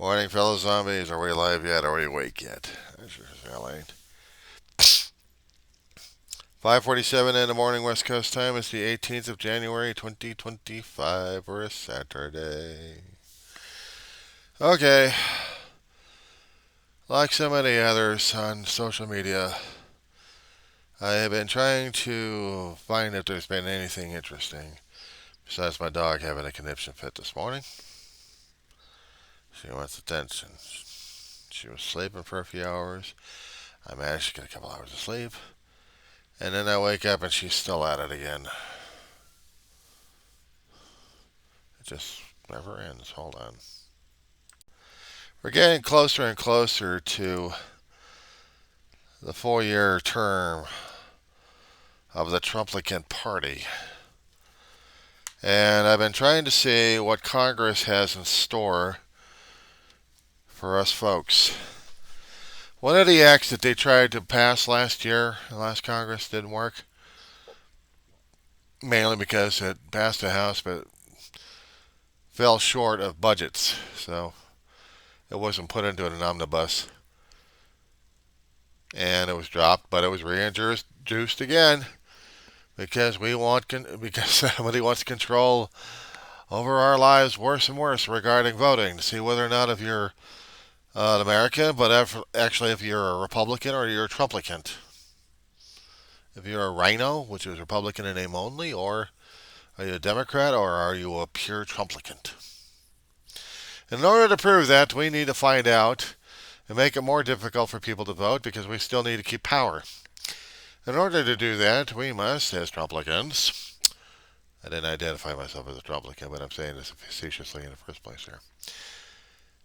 Morning, fellow zombies. Are we alive yet? Are we awake yet? I sure as hell ain't. 5:47 in the morning, West Coast time. It's the 18th of January, 2025, or a Saturday. Okay, like so many others on social media, I have been trying to find if there's been anything interesting besides my dog having a conniption fit this morning. She wants attention. She was sleeping for a few hours. I managed to get a couple hours of sleep. And then I wake up and she's still at it again. It just never ends. Hold on. We're getting closer and closer to the 4-year term of the Trumplicant Party. And I've been trying to see what Congress has in store for us folks. One of the acts that they tried to pass last year, the last Congress, didn't work. Mainly because it passed the House but fell short of budgets. So it wasn't put into an omnibus. And it was dropped, but it was reintroduced again because because somebody wants control over our lives worse and worse regarding voting to see whether or not if you're an American, but actually if you're a Republican or you're a Trumplicant. If you're a Rhino, which is Republican in name only, or are you a Democrat or are you a pure Trumplicant? In order to prove that, we need to find out and make it more difficult for people to vote because we still need to keep power. In order to do that, we must, as Trumplicans, I didn't identify myself as a Trumplican, but I'm saying this facetiously in the first place here,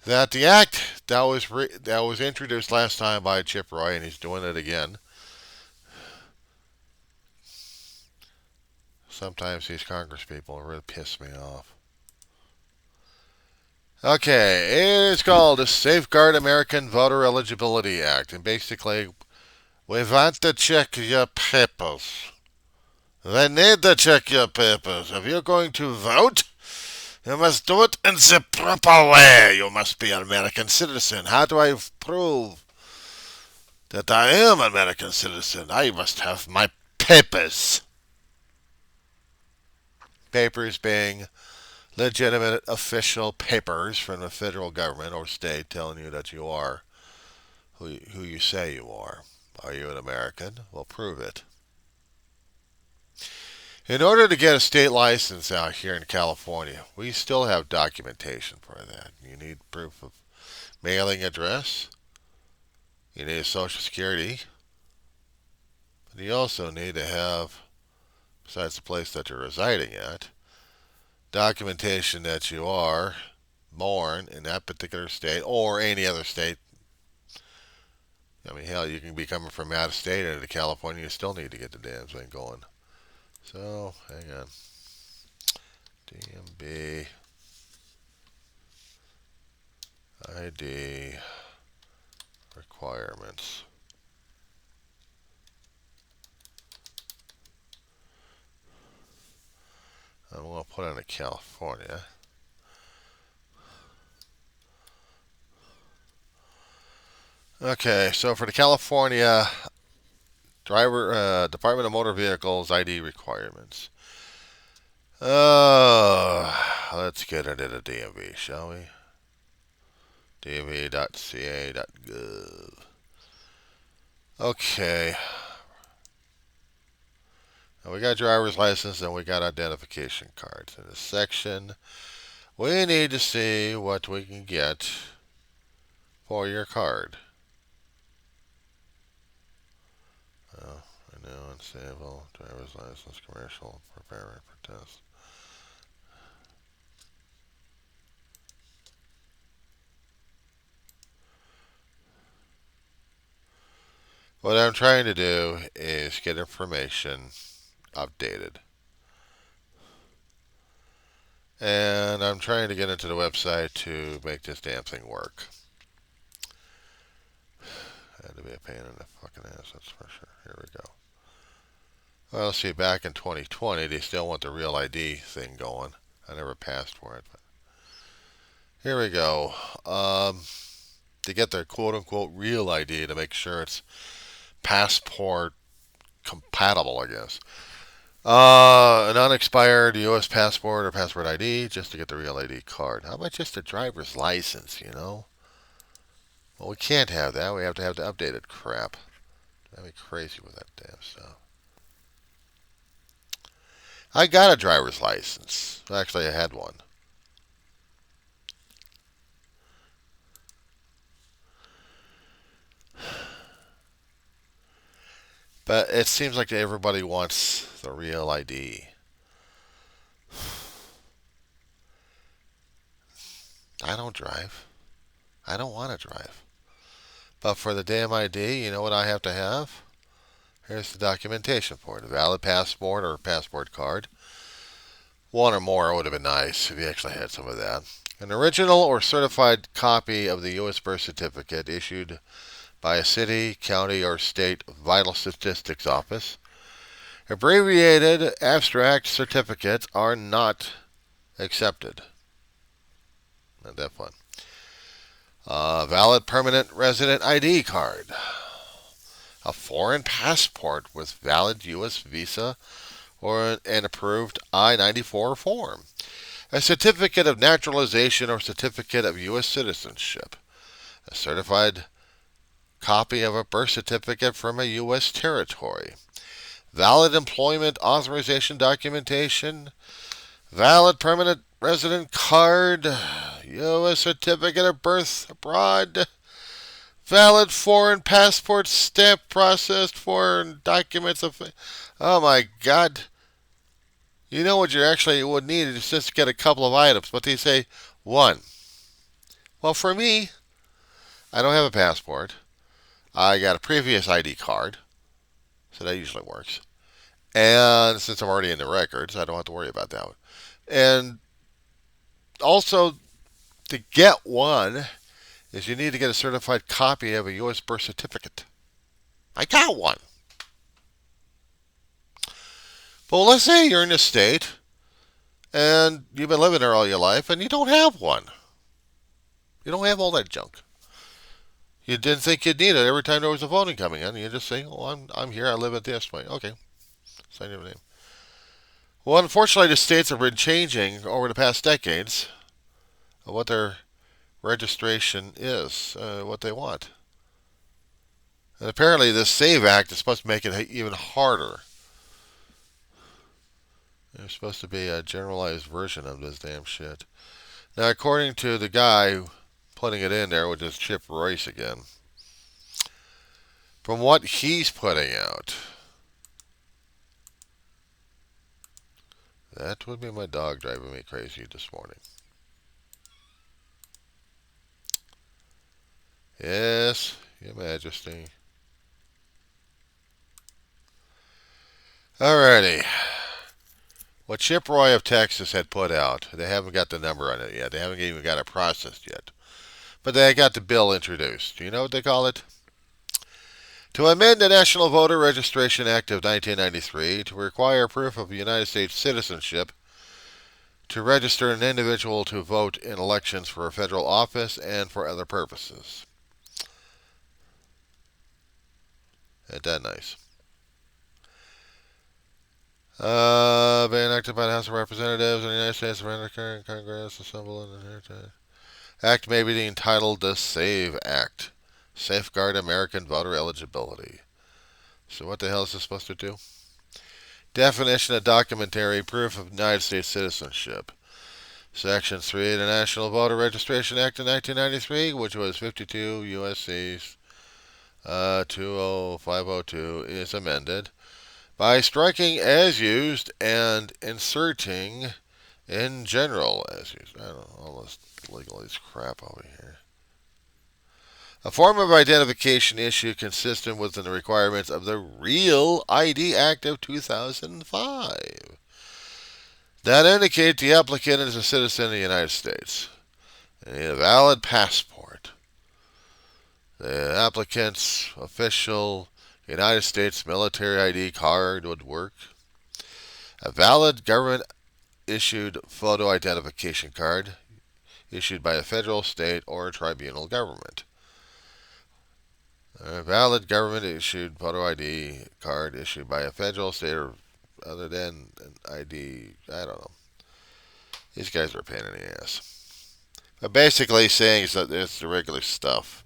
that the act that was introduced last time by Chip Roy, and he's doing it again. Sometimes these Congress people really piss me off. Okay, it's called the Safeguard American Voter Eligibility Act, and basically, we want to check your papers. They need to check your papers. If you're going to vote, you must do it in the proper way. You must be an American citizen. How do I prove that I am an American citizen? I must have my papers. Papers being legitimate official papers from the federal government or state telling you that you are who you say you are. Are you an American? Well, prove it. In order to get a state license out here in California, we still have documentation for that. You need proof of mailing address. You need a social security. But you also need to have, besides the place that you're residing at, documentation that you are born in that particular state or any other state. I mean, hell, you can be coming from out of state into California. You still need to get the damn thing going. So, hang on. DMB ID requirements. I'm going to put in California. Okay, so for the California Department of Motor Vehicles ID requirements. Let's get into the DMV, shall we? dmv.ca.gov. Okay. Now we got driver's license and we got identification cards. In this section, we need to see what we can get for your card. Renew and stable driver's license, commercial, prepare for test. What I'm trying to do is get information updated. And I'm trying to get into the website to make this damn thing work. Had to be a pain in the fucking ass, that's for sure. Here we go. Well, let's see, back in 2020, they still want the Real ID thing going. I never passed for it. But Here we go. To get their quote-unquote real ID to make sure it's passport compatible, I guess. An unexpired U.S. passport or passport ID just to get the real ID card. How about just a driver's license, you know? Well, we can't have that. We have to have the updated crap. That'd be crazy with that damn stuff. I got a driver's license. Actually, I had one. But it seems like everybody wants the real ID. I don't drive. I don't want to drive. But for the damn ID, you know what I have to have? Here's the documentation for it. A valid passport or passport card. One or more would have been nice if you actually had some of that. An original or certified copy of the U.S. birth certificate issued by a city, county, or state vital statistics office. Abbreviated abstract certificates are not accepted. Not that fun. Valid permanent resident ID card. A foreign passport with valid U.S. visa or an approved I-94 form. A certificate of naturalization or certificate of U.S. citizenship. A certified copy of a birth certificate from a U.S. territory. Valid employment authorization documentation. Valid permanent resident card. U.S. certificate of birth abroad. Valid foreign passport stamp processed foreign documents of... Oh my God. You know what you actually would need is just get a couple of items. But they say, one. Well, for me, I don't have a passport. I got a previous ID card. So that usually works. And since I'm already in the records, I don't have to worry about that one. And also, to get one, is you need to get a certified copy of a U.S. birth certificate. I got one. But let's say you're in a state and you've been living there all your life and you don't have one. You don't have all that junk. You didn't think you'd need it every time there was a voting coming in. You just say, "Oh, I'm here. I live at this point." Okay, sign your name. Well, unfortunately, the states have been changing over the past decades of what their registration is, what they want. And apparently, this SAVE Act is supposed to make it even harder. There's supposed to be a generalized version of this damn shit. Now, according to the guy putting it in there, which is Chip Royce again, from what he's putting out, that would be my dog driving me crazy this morning. Yes, Your Majesty. Alrighty. What Chip Roy of Texas had put out, they haven't got the number on it yet. They haven't even got it processed yet. But they got the bill introduced. Do you know what they call it? To amend the National Voter Registration Act of 1993 to require proof of United States citizenship to register an individual to vote in elections for a federal office and for other purposes. Ain't that nice? Being enacted by the House of Representatives of the United States of Congress assembled in the Act may be entitled the SAVE Act. Safeguard American voter eligibility. So what the hell is this supposed to do? Definition of documentary proof of United States citizenship. Section 3 of the National Voter Registration Act of 1993, which was 52 U.S.C. 20502, is amended by striking as used and inserting in general as used. I don't know, all this legalese crap over here. A form of identification issue consistent with the requirements of the Real ID Act of 2005 that indicate the applicant is a citizen of the United States and need a valid passport. The applicant's official United States military ID card would work. A valid government issued photo identification card issued by a federal, state, or tribunal government. A valid government-issued photo ID card issued by a federal, state, or other than an ID. I don't know. These guys are a pain in the ass. But basically saying is that it's the regular stuff.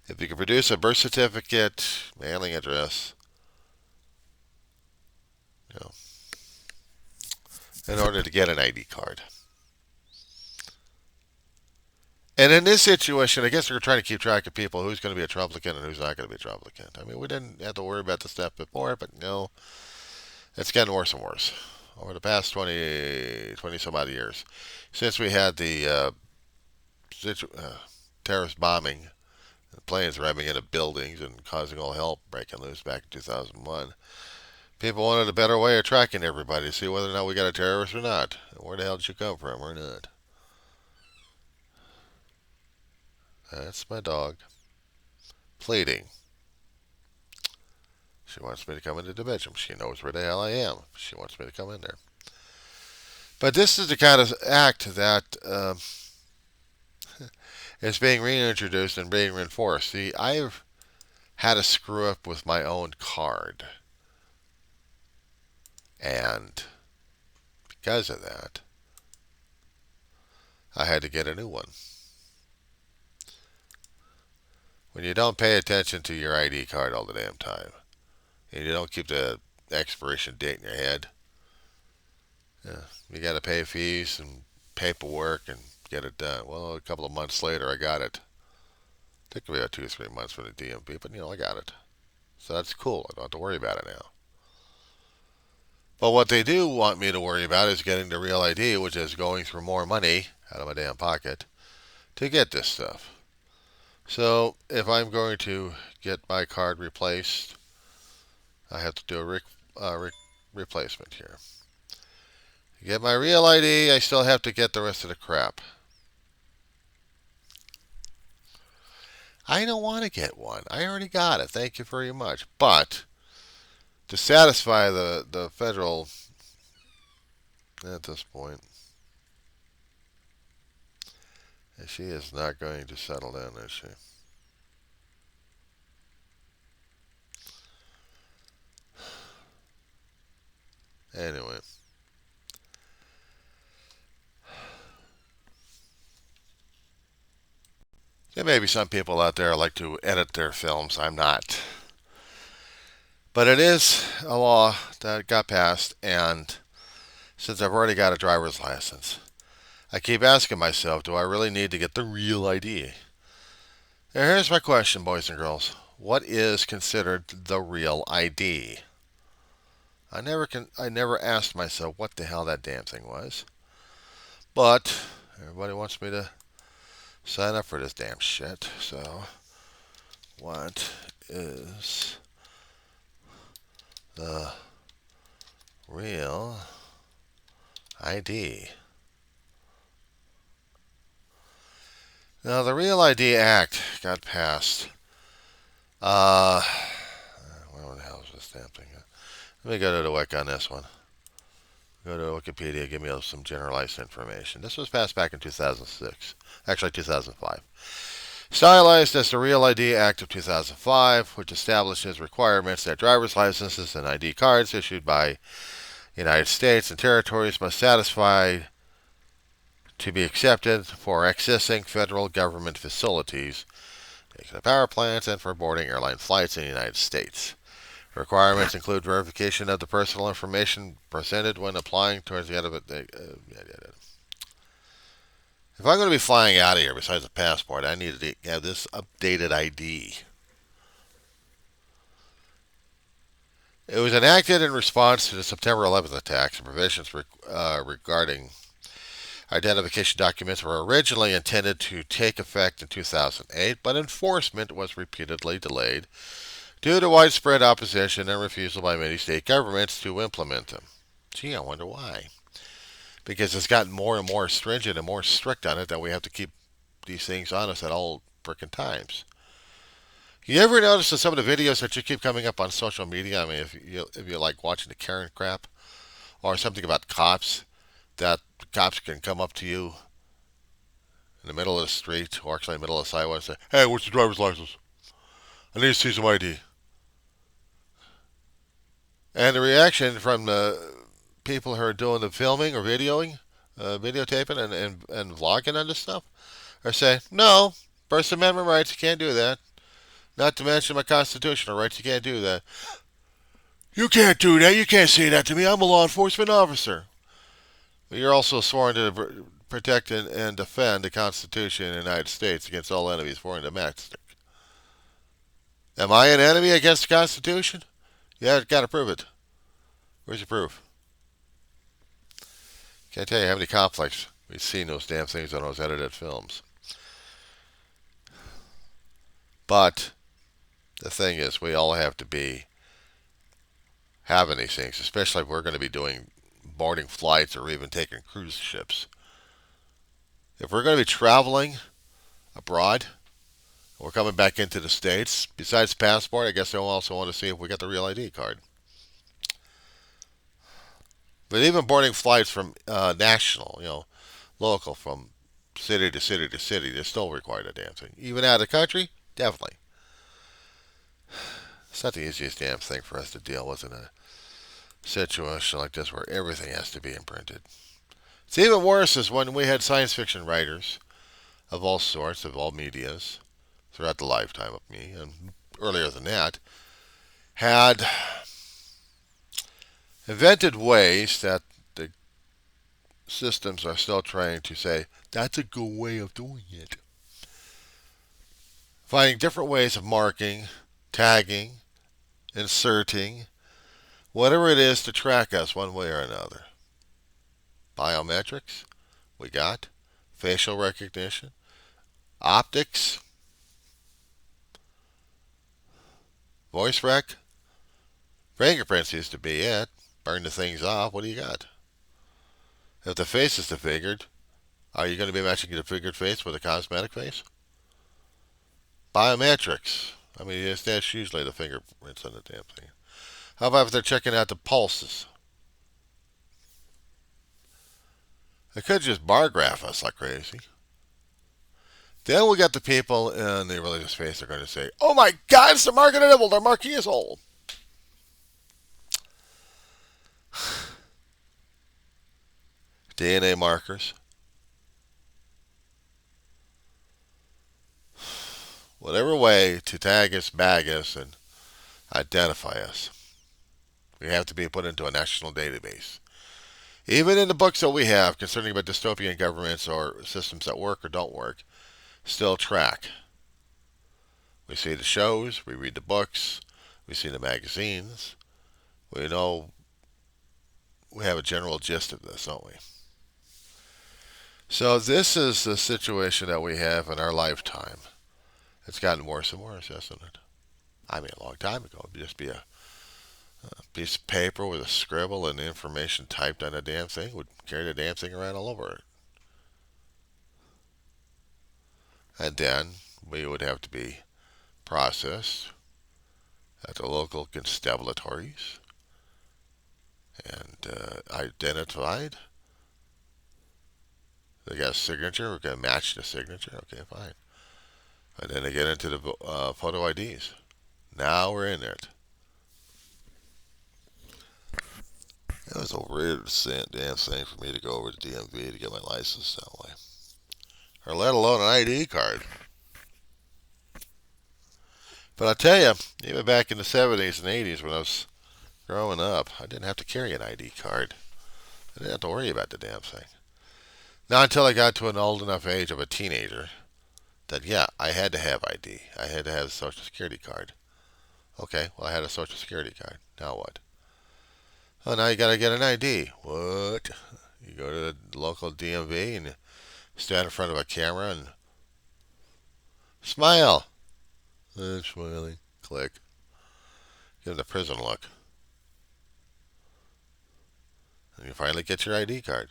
If you can produce a birth certificate, mailing address, you know, in order to get an ID card. And in this situation, I guess we're trying to keep track of people who's going to be a Trumplicant and who's not going to be a Trumplicant. I mean, we didn't have to worry about this stuff before, but no, it's getting worse and worse over the past 20 some odd years. Since we had the terrorist bombing, planes ramming into buildings and causing all hell breaking loose back in 2001, people wanted a better way of tracking everybody to see whether or not we got a terrorist or not. Where the hell did you come from or not? That's my dog pleading. She wants me to come into the bedroom. She knows where the hell I am. She wants me to come in there. But this is the kind of act that is being reintroduced and being reinforced. See, I've had a screw up with my own card. And because of that, I had to get a new one. When you don't pay attention to your ID card all the damn time, and you don't keep the expiration date in your head, you got to pay fees and paperwork and get it done. Well, a couple of months later, I got it. Took me about 2 or 3 months for the DMV, but I got it. So that's cool. I don't have to worry about it now. But what they do want me to worry about is getting the real ID, which is going through more money out of my damn pocket to get this stuff. So if I'm going to get my card replaced, I have to do a replacement here. To get my real ID, I still have to get the rest of the crap. I don't want to get one. I already got it. Thank you very much. But to satisfy the federal at this point, she is not going to settle down, is she? Anyway. There may be some people out there like to edit their films. I'm not. But it is a law that got passed, and since I've already got a driver's license, I keep asking myself, do I really need to get the real ID? And here's my question, boys and girls. What is considered the real ID? I never asked myself what the hell that damn thing was. But everybody wants me to sign up for this damn shit. So, what is the real ID? Now, the Real ID Act got passed. Where the hell is this damn thing? Let me go to the WIC on this one. Go to Wikipedia, give me some generalized information. This was passed back in 2006. Actually, 2005. Stylized as the Real ID Act of 2005, which establishes requirements that driver's licenses and ID cards issued by United States and territories must satisfy to be accepted for accessing federal government facilities, nuclear power plants, and for boarding airline flights in the United States. Requirements include verification of the personal information presented when applying towards the end of it. If I'm going to be flying out of here, besides a passport, I need to have this updated ID. It was enacted in response to the September 11th attacks, and provisions regarding identification documents were originally intended to take effect in 2008, but enforcement was repeatedly delayed due to widespread opposition and refusal by many state governments to implement them. Gee, I wonder why. Because it's gotten more and more stringent and more strict on it that we have to keep these things on us at all frickin' times. You ever notice that some of the videos that you keep coming up on social media, I mean, if you like watching the Karen crap, or something about cops, that cops can come up to you in the middle of the street, or actually in the middle of the sidewalk, and say, "Hey, what's your driver's license? I need to see some ID." And the reaction from the people who are doing the filming or videoing, videotaping and vlogging on this stuff, are saying, "No, First Amendment rights, you can't do that. Not to mention my constitutional rights, you can't do that." "You can't do that. You can't say that to me. I'm a law enforcement officer." But you're also sworn to protect and defend the Constitution of the United States against all enemies, foreign and domestic. Am I an enemy against the Constitution? Yeah, got to prove it. Where's your proof? Can't tell you how many conflicts we've seen those damn things on those edited films. But the thing is, we all have to be having these things, especially if we're going to be doing boarding flights or even taking cruise ships. If we're going to be traveling abroad, we're coming back into the States, besides passport, I guess they'll also want to see if we got the real ID card. But even boarding flights from national, local, from city to city to city, they still require the damn thing. Even out of the country, definitely. It's not the easiest damn thing for us to deal with in a situation like this where everything has to be imprinted. It's even worse is when we had science fiction writers of all sorts, of all medias, throughout the lifetime of me, and earlier than that, had invented ways that the systems are still trying to say, that's a good way of doing it. Finding different ways of marking, tagging, inserting, whatever it is to track us one way or another. Biometrics, we got. Facial recognition. Optics. Voice rec. Fingerprints used to be it. Burn the things off. What do you got? If the face is disfigured, are you going to be matching the figured face with a cosmetic face? Biometrics. I mean, that's usually the fingerprints on the damn thing. How about if they're checking out the pulses? They could just bar graph us like crazy. Then we got the people in the religious faith that are going to say, "Oh my God, it's the mark of the devil. They're marking us all." DNA markers. Whatever way to tag us, bag us, and identify us. We have to be put into a national database. Even in the books that we have concerning about dystopian governments or systems that work or don't work, still track. We see the shows, we read the books, we see the magazines. We know we have a general gist of this, don't we? So this is the situation that we have in our lifetime. It's gotten worse and worse, hasn't it? I mean, a long time ago, it would just be a piece of paper with a scribble and information typed on a damn thing. Would carry the damn thing around all over it. And then we would have to be processed at the local constabulatories and identified. They got a signature. We're going to match the signature. Okay, fine. And then they get into the photo IDs. Now we're in it. It was a weird damn thing for me to go over to DMV to get my license that way. Or let alone an ID card. But I tell you, even back in the 70s and 80s when I was growing up, I didn't have to carry an ID card. I didn't have to worry about the damn thing. Not until I got to an old enough age of a teenager that, yeah, I had to have ID. I had to have a Social Security card. Okay, well, I had a Social Security card. Now what? Oh, now you got to get an ID. What? You go to the local DMV and stand in front of a camera and smile. Smiling. Click. Give the prison look. And you finally get your ID card.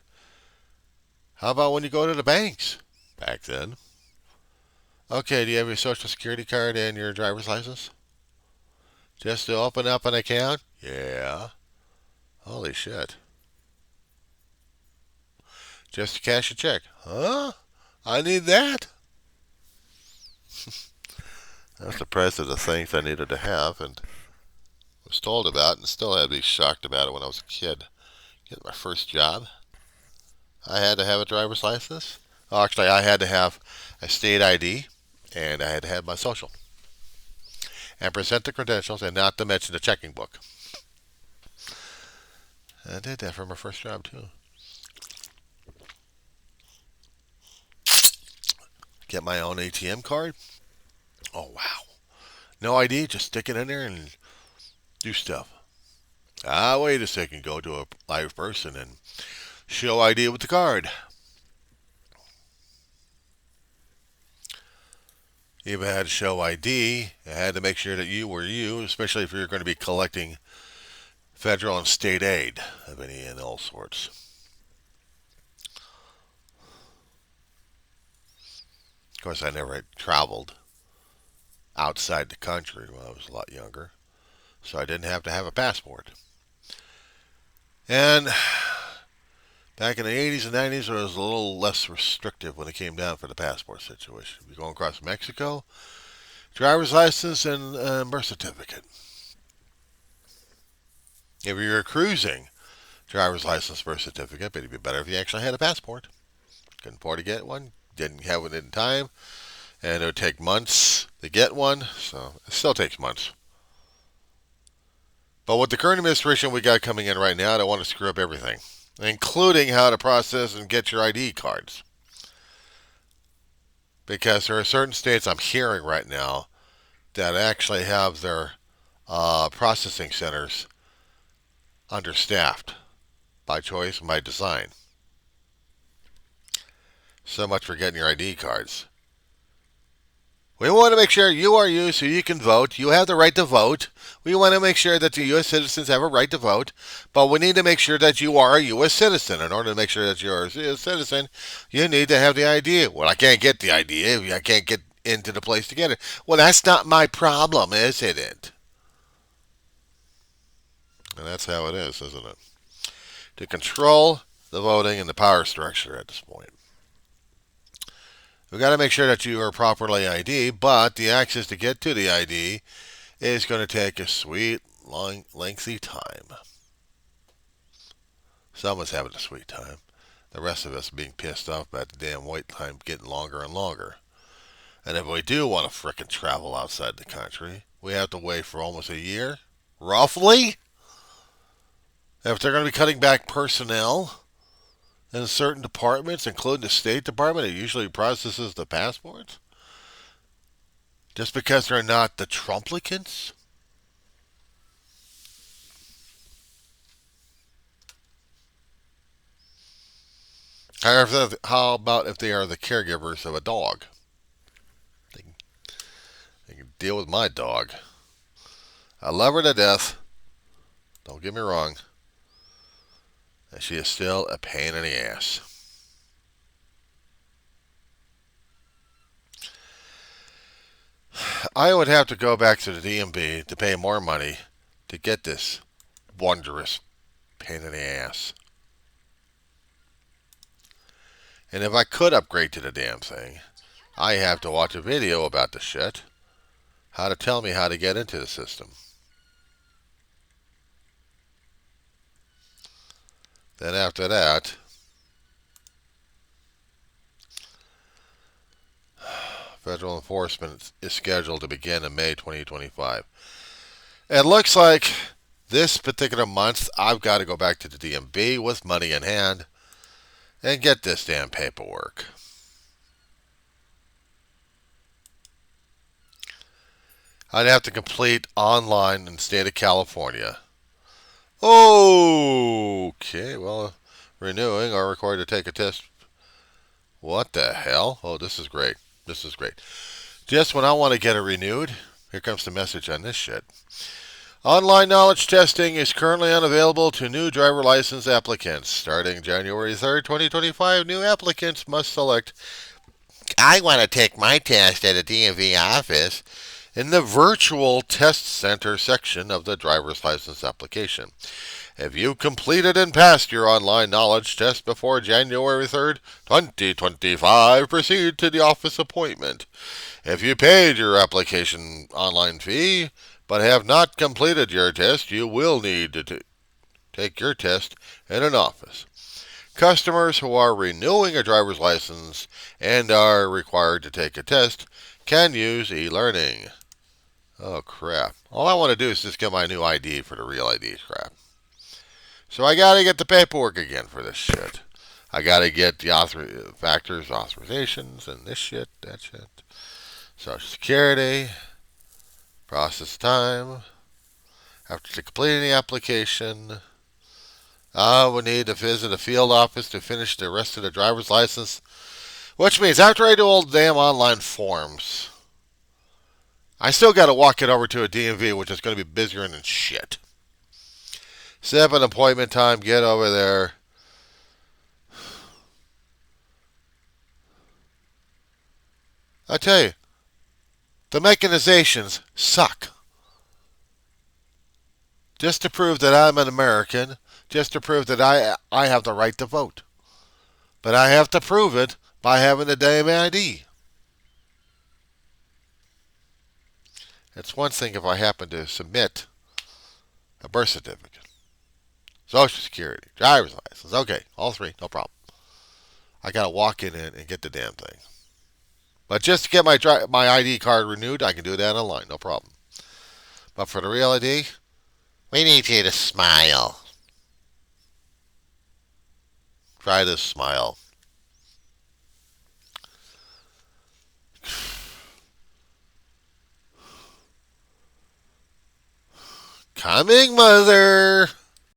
How about when you go to the banks? Back then. Okay, do you have your Social Security card and your driver's license? Just to open up an account? Yeah. Holy shit. Just to cash a check? Huh? I need that. I was surprised at the things I needed to have and was told about and still had to be shocked about it when I was a kid. Getting my first job, I had to have a driver's license. Oh, actually, I had to have a state ID and I had to have my social. And present the credentials and not to mention the checking book. I did that for my first job, too. Get my own ATM card. Oh, wow. No ID, just stick it in there and do stuff. Ah, wait a second. Go to a live person and show ID with the card. If it had to show ID, it had to make sure that you were you, especially if you're going to be collecting federal and state aid of any and all sorts. Of course, I never had traveled outside the country when I was a lot younger, so I didn't have to have a passport. And back in the 80s and 90s, it was a little less restrictive when it came down for the passport situation. If you're going across Mexico, driver's license and birth certificate. If you're cruising, driver's license, birth certificate, but it'd be better if you actually had a passport. Couldn't afford to get one, didn't have it in time, and it would take months to get one, so it still takes months. But with the current administration we got coming in right now, I don't want to screw up everything, including how to process and get your ID cards. Because there are certain states I'm hearing right now that actually have their processing centers understaffed by choice and by design. So much for getting your ID cards. We want to make sure you are you so you can vote. You have the right to vote. We want to make sure that the U.S. citizens have a right to vote. But we need to make sure that you are a U.S. citizen. In order to make sure that you're a U.S. citizen, you need to have the ID. Well, I can't get the ID. I can't get into the place to get it. Well, that's not my problem, is it? And that's how it is, isn't it? To control the voting and the power structure at this point. We've got to make sure that you are properly ID, but the access to get to the ID is going to take a sweet, long, lengthy time. Someone's having a sweet time. The rest of us being pissed off about the damn wait time getting longer and longer. And if we do want to frickin' travel outside the country, we have to wait for almost a year, roughly. If they're going to be cutting back personnel in certain departments, including the State Department, it usually processes the passports. Just because they're not the Trumplicants? How about if they are the caregivers of a dog? They can deal with my dog. I love her to death. Don't get me wrong. And she is still a pain in the ass. I would have to go back to the DMV to pay more money to get this wondrous pain in the ass. And if I could upgrade to the damn thing, I have to watch a video about the shit. How to tell me how to get into the system. Then after that, federal enforcement is scheduled to begin in May 2025. It looks like this particular month I've got to go back to the DMV with money in hand and get this damn paperwork. I'd have to complete online in the state of California. Okay, well, renewing or required to take a test. What the hell? Oh, this is great. This is great. Just when I want to get it renewed, here comes the message on this shit. Online knowledge testing is currently unavailable to new driver license applicants. Starting January 3rd, 2025, new applicants must select, I want to take my test at a DMV office, in the virtual test center section of the driver's license application. If you completed and passed your online knowledge test before January 3rd, 2025, proceed to the office appointment. If you paid your application online fee but have not completed your test, you will need to take your test in an office. Customers who are renewing a driver's license and are required to take a test can use e-learning. Oh, crap. All I want to do is just get my new ID for the real ID crap. So I got to get the paperwork again for this shit. I got to get the factors, authorizations, and this shit, that shit. Social Security, process time. After completing the application, I will need to visit a field office to finish the rest of the driver's license, which means after I do all the damn online forms, I still got to walk it over to a DMV, which is going to be busier than shit. Set up an appointment time, get over there. I tell you, the mechanizations suck. Just to prove that I'm an American, just to prove that I have the right to vote. But I have to prove it by having a damn ID. It's one thing if I happen to submit a birth certificate, Social Security, driver's license. Okay, all three, no problem. I got to walk in and get the damn thing. But just to get my ID card renewed, I can do that online, no problem. But for the real ID, we need you to smile. Try to smile. Coming, mother.